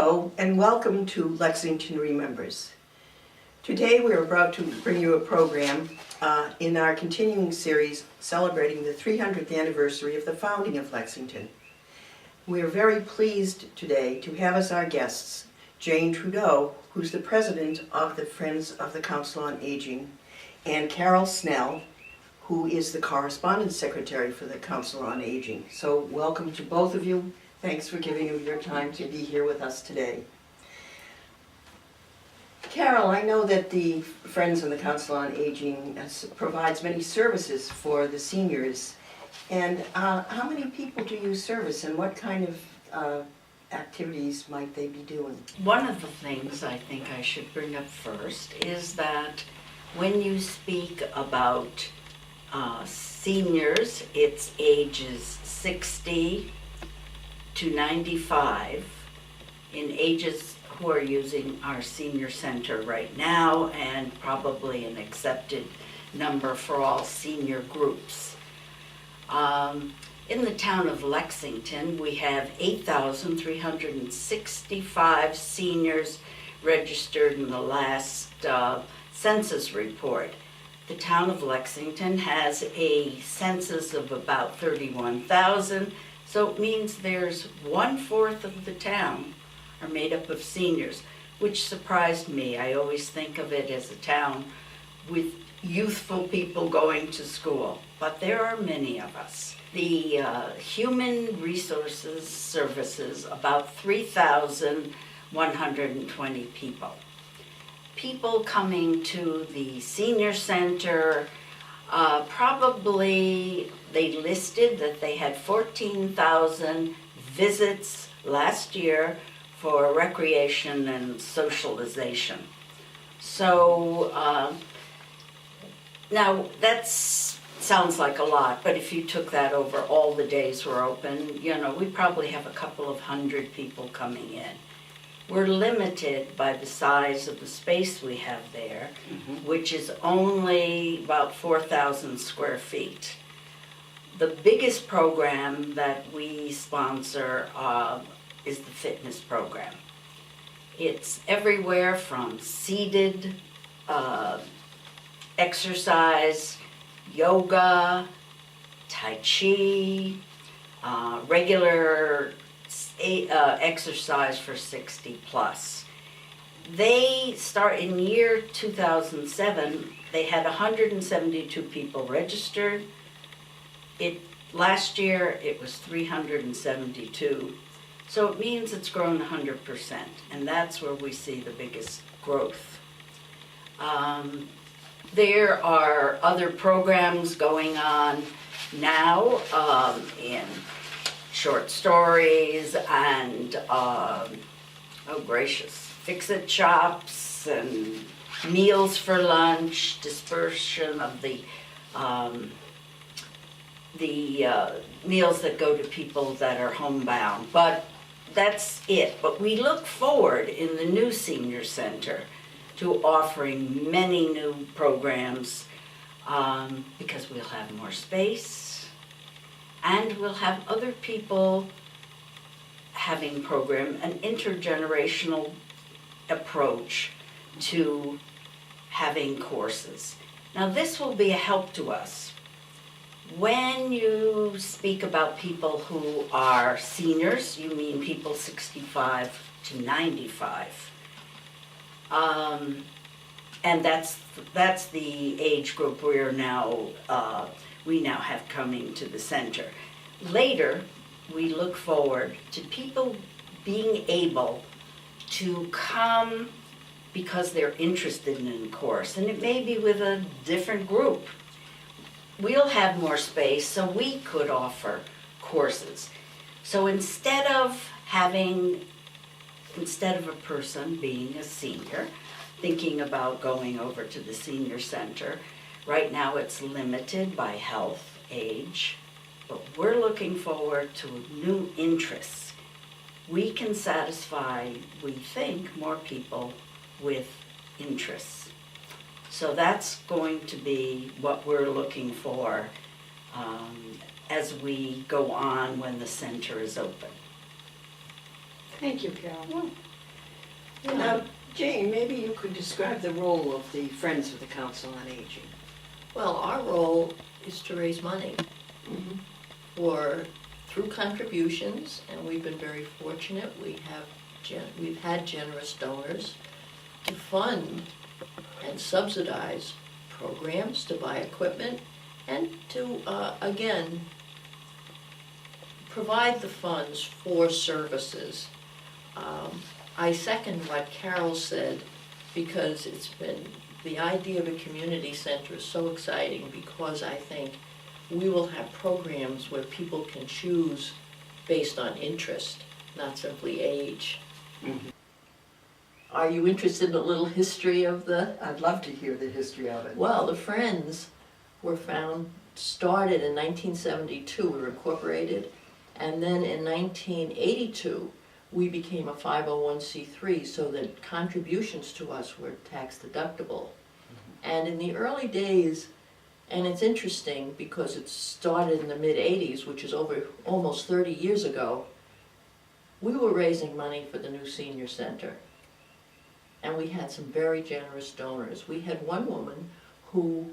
Hello and welcome to Lexington Remembers. Today we are about to bring you a program in our continuing series celebrating the 300th anniversary of the founding of Lexington. We are very pleased today to have as our guests Jane Trudeau, who's the president of the Friends of the Council on Aging, and Carol Snell, who is the correspondence secretary for the Council on Aging. So welcome to both of you. Thanks for giving up your time to be here with us today. Carol, I know that the Friends of the Council on Aging provides many services for the seniors. And how many people do you service and what kind of activities might they be doing? One of the things I think I should bring up first is that when you speak about seniors, it's ages 60 to 95 in ages who are using our senior center right now, and probably an accepted number for all senior groups. In the town of Lexington, we have 8,365 seniors registered in the last census report. The town of Lexington has a census of about 31,000, so it means there's 1/4 of the town are made up of seniors, which surprised me. I always think of it as a town with youthful people going to school, but there are many of us. The Human Resources Services, about 3,120 people. People coming to the senior center, probably they listed that they had 14,000 visits last year for recreation and socialization. So now that sounds like a lot, but if you took that over all the days we're open, we probably have a couple of hundred people coming in. We're limited by the size of the space we have there, which is only about 4,000 square feet. The biggest program that we sponsor is the fitness program. It's everywhere from seated exercise, yoga, tai chi, regular exercise for 60 plus. They start in year 2007, they had 172 people registered. Last year it was 372. So it means it's grown 100%, and that's where we see the biggest growth. There are other programs going on now in short stories and, fix-it shops and meals for lunch, dispersion of the meals that go to people that are homebound. But that's it. But we look forward in the new senior center to offering many new programs because we'll have more space and we'll have other people having an intergenerational approach to having courses. Now this will be a help to us. When you speak about people who are seniors, you mean people 65 to 95. And that's the age group we now have coming to the center. Later, we look forward to people being able to come because they're interested in a course, and it may be with a different group. We'll have more space, so we could offer courses. So instead of a person being a senior, thinking about going over to the senior center, right now it's limited by health, age, but we're looking forward to new interests. We can satisfy, we think, more people with interests. So that's going to be what we're looking for as we go on when the center is open. Thank you, Carol. Now, Jane, maybe you could describe the role of the Friends of the Council on Aging. Well, our role is to raise money through contributions, and we've been very fortunate. We've had generous donors to fund and subsidize programs, to buy equipment, and to, again, provide the funds for services. I second what Carol said, because the idea of a community center is so exciting, because I think we will have programs where people can choose based on interest, not simply age. Are you interested in a little history of the? I'd love to hear the history of it. Well, the Friends were started in 1972, we were incorporated, and then in 1982, we became a 501c3, so that contributions to us were tax deductible. And in the early days, and it's interesting because it started in the mid-80s, which is over almost 30 years ago, we were raising money for the new senior center. And we had some very generous donors. We had one woman who,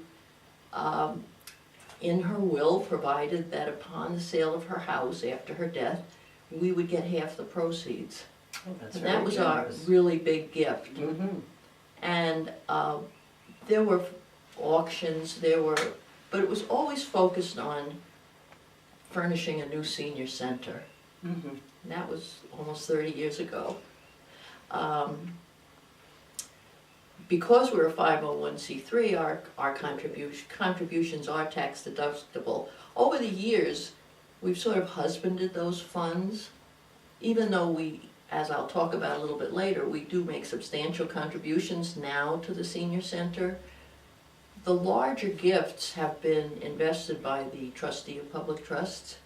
in her will, provided that upon the sale of her house after her death, we would get half the proceeds. Oh, that's And very that was generous. our really big gift. Mm-hmm. And there were auctions, but it was always focused on furnishing a new senior center. Mm-hmm. And that was almost 30 years ago. Because we're a 501c3, our contributions are tax deductible. Over the years, we've sort of husbanded those funds, even though we, as I'll talk about a little bit later, we do make substantial contributions now to the senior center. The larger gifts have been invested by the trustee of public trusts,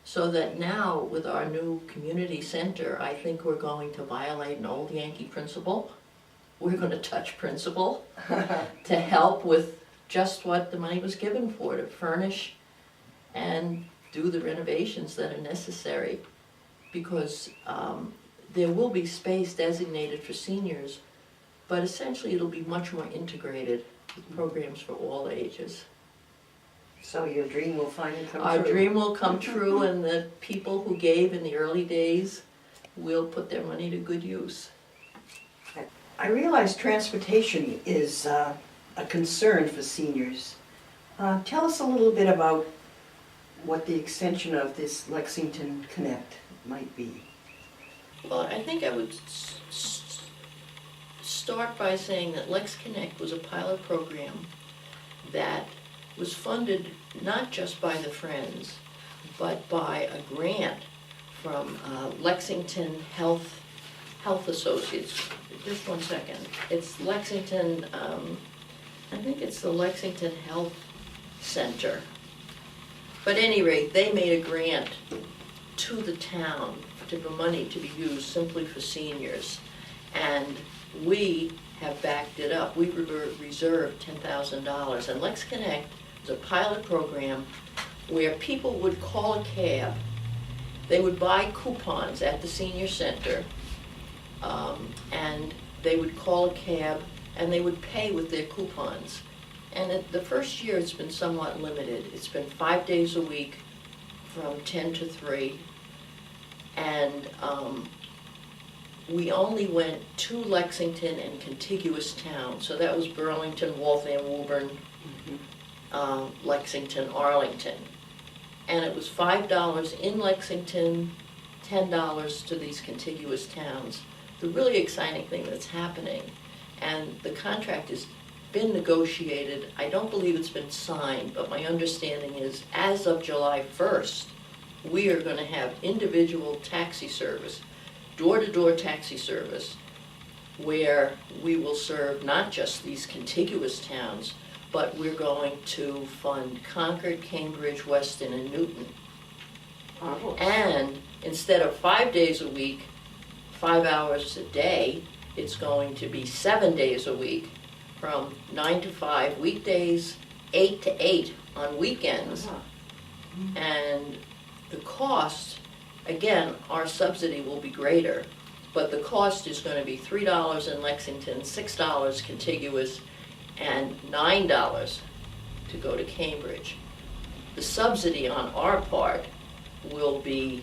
so that now with our new community center, I think we're going to violate an old Yankee principle. We're going to touch principle to help with just what the money was given for, to furnish and do the renovations that are necessary, because there will be space designated for seniors, but essentially it'll be much more integrated with programs for all ages. So your dream will finally come true. Our dream will come true, and the people who gave in the early days will put their money to good use. I realize transportation is a concern for seniors. Tell us a little bit about what the extension of this Lexington Connect might be. Well, I think I would start by saying that Lex Connect was a pilot program that was funded not just by the Friends, but by a grant from Lexington Health Associates. Just one second. It's Lexington, I think it's the Lexington Health Center. But at any rate, they made a grant to the town for money to be used simply for seniors. And we have backed it up. We reserved $10,000. And Lex Connect is a pilot program where people would call a cab. They would buy coupons at the senior center, and they would call a cab and they would pay with their coupons. And the first year it's been somewhat limited. It's been 5 days a week from 10 to 3. And we only went to Lexington and contiguous towns. So that was Burlington, Waltham, Woburn, Lexington, Arlington. And it was $5 in Lexington, $10 to these contiguous towns. The really exciting thing that's happening, and the contract has been negotiated, I don't believe it's been signed, but my understanding is as of July 1st, we are going to have individual taxi service, door-to-door taxi service, where we will serve not just these contiguous towns, but we're going to fund Concord, Cambridge, Weston, and Newton. And instead of 5 days a week, 5 hours a day, it's going to be 7 days a week, from 9 to 5 weekdays, 8 to 8 on weekends. And the cost, again, our subsidy will be greater, but the cost is going to be $3 in Lexington, $6 contiguous, and $9 to go to Cambridge. The subsidy on our part will be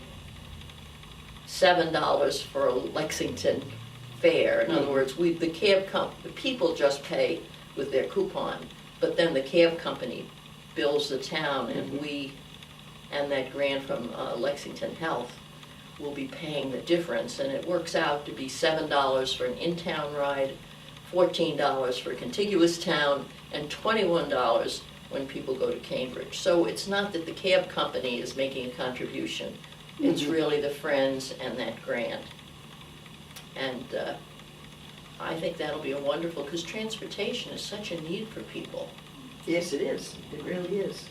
$7 for a Lexington fare. In other words, the people just pay with their coupon, but then the cab company bills the town, and we, and that grant from Lexington Health, will be paying the difference, and it works out to be $7 for an in-town ride, $14 for a contiguous town, and $21 when people go to Cambridge. So it's not that the cab company is making a contribution, it's really the Friends and that grant. And I think that'll be a wonderful, because transportation is such a need for people. Yes, it is. It really is.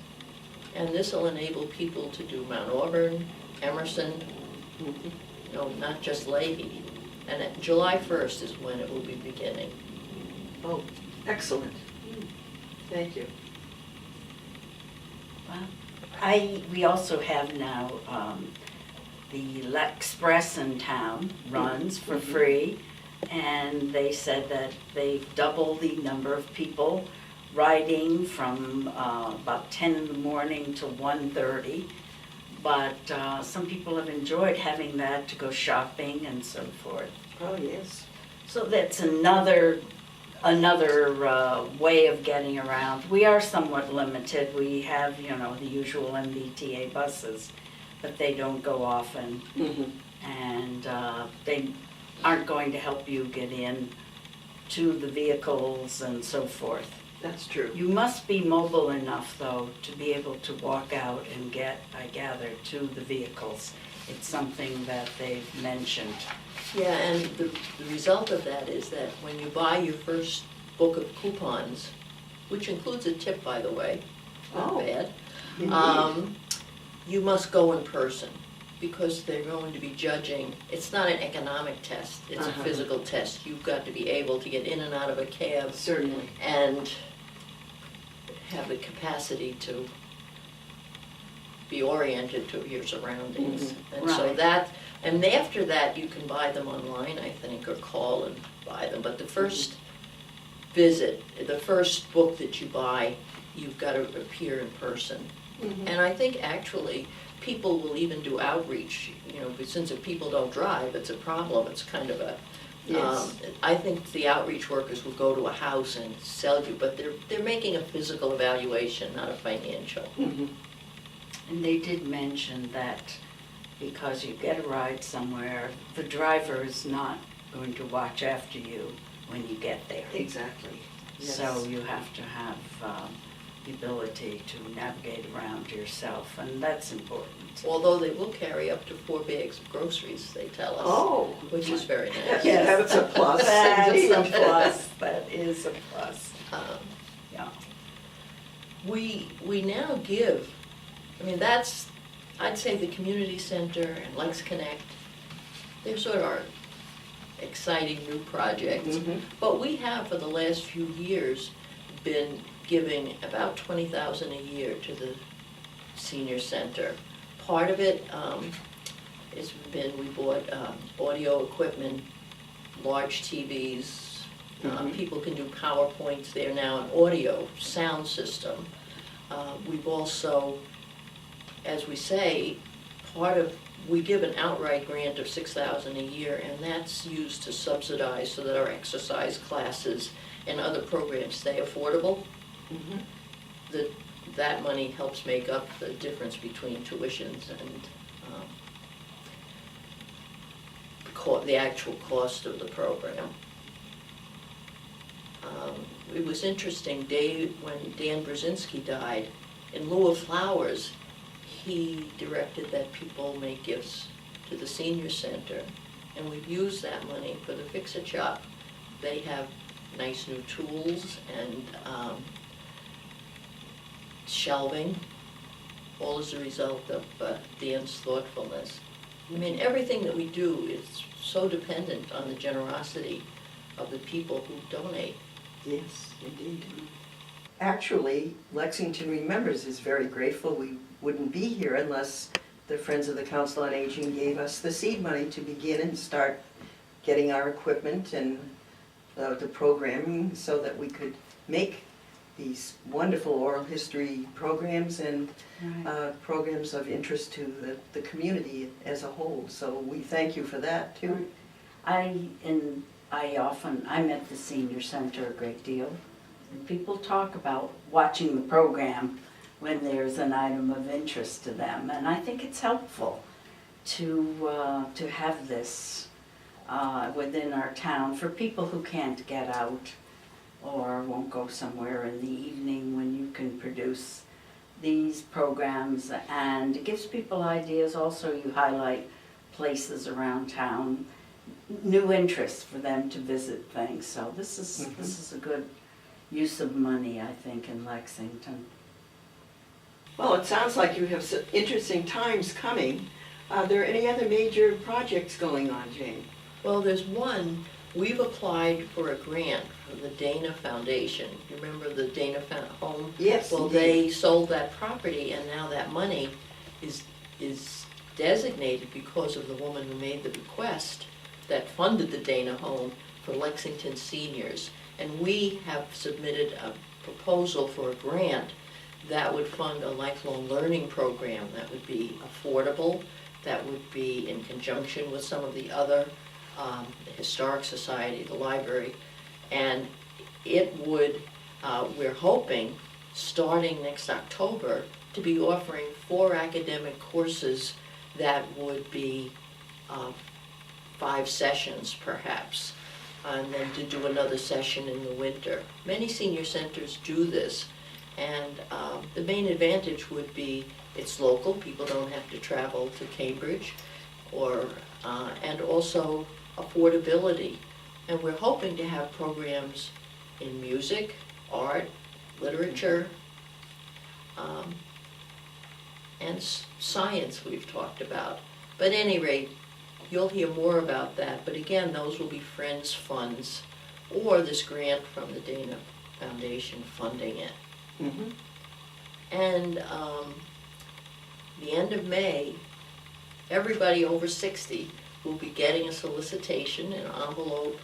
And this will enable people to do Mount Auburn, Emerson, not just Leahy. And July 1st is when it will be beginning. Oh, excellent. Thank you. Well, we also have now the Express in town runs for free, and they said that they've doubled the number of people riding from about 10 in the morning to 1:30. But some people have enjoyed having that to go shopping and so forth. Oh, yes. So that's another way of getting around. We are somewhat limited. We have, the usual MBTA buses, but they don't go often. And they aren't going to help you get in to the vehicles and so forth. That's true. You must be mobile enough, though, to be able to walk out and get, I gather, to the vehicles. It's something that they've mentioned. Yeah, and the result of that is that when you buy your first book of coupons, which includes a tip, by the way, not bad, you must go in person, because they're going to be judging. It's not an economic test, it's a physical test. You've got to be able to get in and out of a cab. Certainly. And have the capacity to be oriented to your surroundings. And so Right. that, and after that, you can buy them online, I think, or call and buy them. But the first visit, the first book that you buy, you've got to appear in person. And I think actually people will even do outreach, but since if people don't drive, it's a problem. It's kind of a, Yes. I think the outreach workers will go to a house and sell you, but they're making a physical evaluation, not a financial. And they did mention that because you get a ride somewhere, the driver is not going to watch after you when you get there. Exactly. Yes. So you have to have the ability to navigate around yourself, and that's important. Although they will carry up to 4 bags of groceries, they tell us. Oh. Which is very nice. Yeah, that's a plus. That's indeed. a plus. That is a plus. Yeah. We now give, that's, I'd say the community center and Lex Connect, they're sort of our exciting new projects. But we have, for the last few years, been giving about $20,000 a year to the senior center. Part of it has been, we bought audio equipment, large TVs. People can do PowerPoints there now, an audio sound system. We've also, as we say, we give an outright grant of $6,000 a year, and that's used to subsidize so that our exercise classes and other programs stay affordable. That money helps make up the difference between tuitions and the actual cost of the program. It was interesting, when Dan Brzezinski died, in lieu of flowers, he directed that people make gifts to the senior center, and we've used that money for the Fix-It Shop. They have nice new tools and shelving, all as a result of Dan's thoughtfulness. Everything that we do is so dependent on the generosity of the people who donate. Yes, indeed. Actually, Lexington Remembers is very grateful. We wouldn't be here unless the Friends of the Council on Aging gave us the seed money to begin and start getting our equipment and the programming so that we could make these wonderful oral history programs and programs of interest to the community as a whole. So we thank you for that too. I'm at the senior center a great deal. And people talk about watching the program when there's an item of interest to them. And I think it's helpful to have this within our town for people who can't get out or won't go somewhere in the evening, when you can produce these programs. And it gives people ideas. Also, you highlight places around town, new interests for them to visit things. So this is a good use of money, I think, in Lexington. Well, it sounds like you have some interesting times coming. Are there any other major projects going on, Jane? Well, there's one. We've applied for a grant from the Dana Foundation. You remember the Dana home? Yes. Well, indeed. they sold that property, and now that money is designated because of the woman who made the request that funded the Dana home for Lexington seniors. And we have submitted a proposal for a grant that would fund a lifelong learning program that would be affordable, that would be in conjunction with some of the other the Historic Society, the library, and it would, we're hoping, starting next October, to be offering 4 academic courses that would be 5 sessions perhaps, and then to do another session in the winter. Many senior centers do this, and the main advantage would be it's local, people don't have to travel to Cambridge, or and also affordability. And we're hoping to have programs in music, art, literature, and science we've talked about. But at any rate, you'll hear more about that. But again, those will be Friends funds or this grant from the Dana Foundation funding it. Mm-hmm. And the end of May, everybody over 60 will be getting a solicitation, an envelope,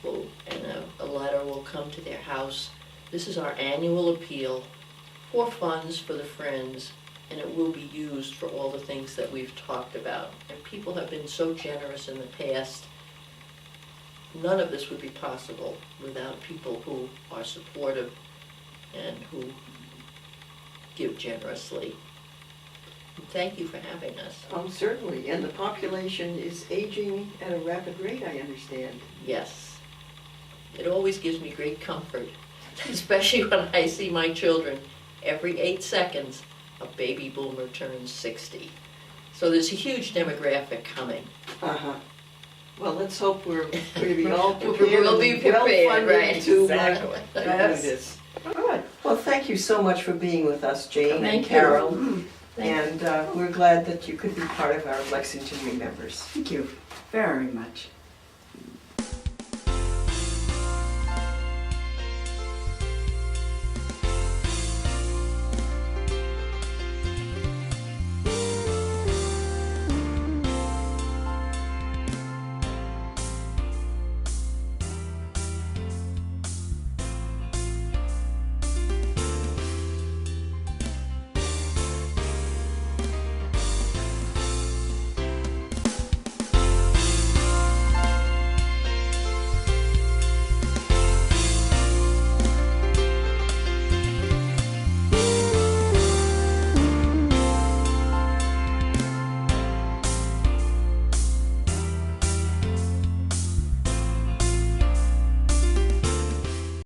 and a letter will come to their house. This is our annual appeal for funds for the Friends, and it will be used for all the things that we've talked about. And people have been so generous in the past. None of this would be possible without people who are supportive and who give generously. Thank you for having us. Oh, certainly, and the population is aging at a rapid rate, I understand. Yes. It always gives me great comfort, especially when I see my children. Every 8 seconds, a baby boomer turns 60. So there's a huge demographic coming. Uh-huh. Well, let's hope we're going to be all prepared. We'll be prepared, well-funded right, to exactly. do Yes. this. Good. Well, thank you so much for being with us, Jane and Thank you. Carol. And we're glad that you could be part of our Lexington Remembers. Thank you very much.